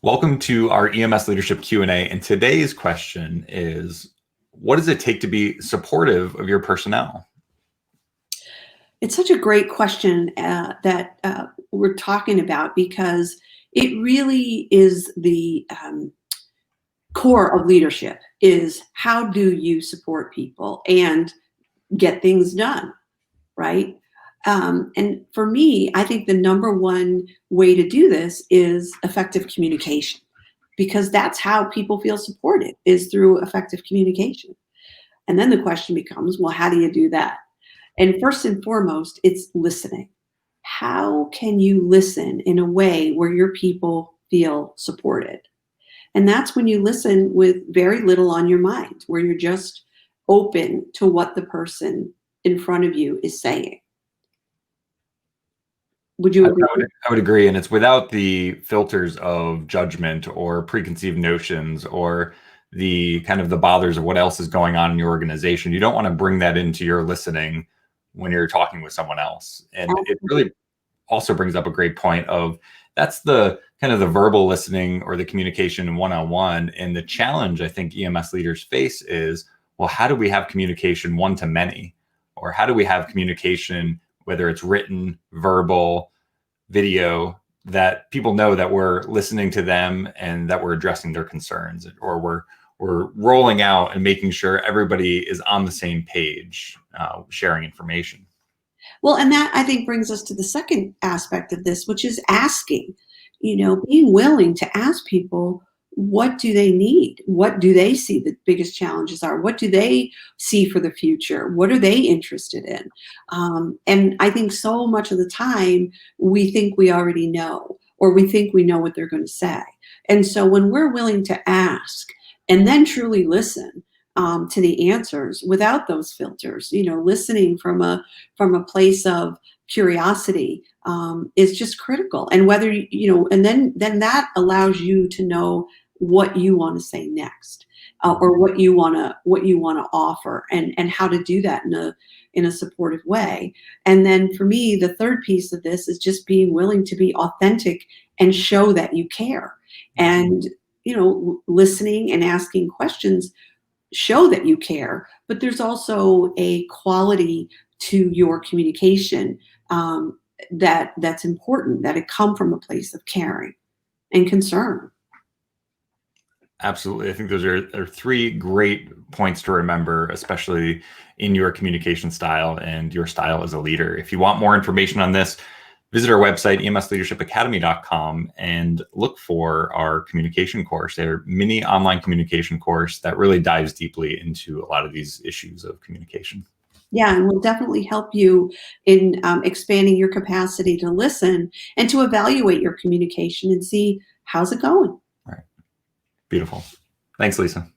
Welcome to our EMS Leadership Q&A, and today's question is, what does it take to be supportive of your personnel? It's such a great question that we're talking about because it really is the core of leadership is how do you support people and get things done, right? And for me, I think the number one way to do this is effective communication because that's how people feel supported is through effective communication. And then the question becomes, well, how do you do that? And first and foremost, it's listening. How can you listen in a way where your people feel supported? And that's when you listen with very little on your mind, where you're just open to what the person in front of you is saying. Would you I agree? would agree, and it's without the filters of judgment or preconceived notions or the kind of the bothers of what else is going on in your organization. You don't want to bring that into your listening when you're talking with someone else. And it really also brings up a great point of that's the kind of the verbal listening or the communication one-on-one. And the challenge I think EMS leaders face is, well, how do we have communication one to many? Or how do we have communication, whether it's written, verbal, video, that people know that we're listening to them and that we're addressing their concerns, or we're rolling out and making sure everybody is on the same page, sharing information. Well, and that I think brings us to the second aspect of this, which is asking, being willing to ask people, what do they need? What do they see the biggest challenges are? What do they see for the future? What are they interested in? And I think so much of the time we think we already know, or we think we know what they're going to say. And so when we're willing to ask and then truly listen, to the answers without those filters, listening from a place of curiosity is just critical. And whether and then that allows you to know what you want to say next, or what you want to offer, and how to do that in a supportive way. And then for me, the third piece of this is just being willing to be authentic and show that you care. And listening and asking questions show that you care, but there's also a quality to your communication that's important, that it come from a place of caring and concern. Absolutely. I think those are three great points to remember, especially in your communication style and your style as a leader. If you want more information on this, visit our website, emsleadershipacademy.com, and look for our communication course. They're mini online communication course that really dives deeply into a lot of these issues of communication. Yeah, and will definitely help you in expanding your capacity to listen and to evaluate your communication and see how's it going. All right. Beautiful. Thanks, Lisa.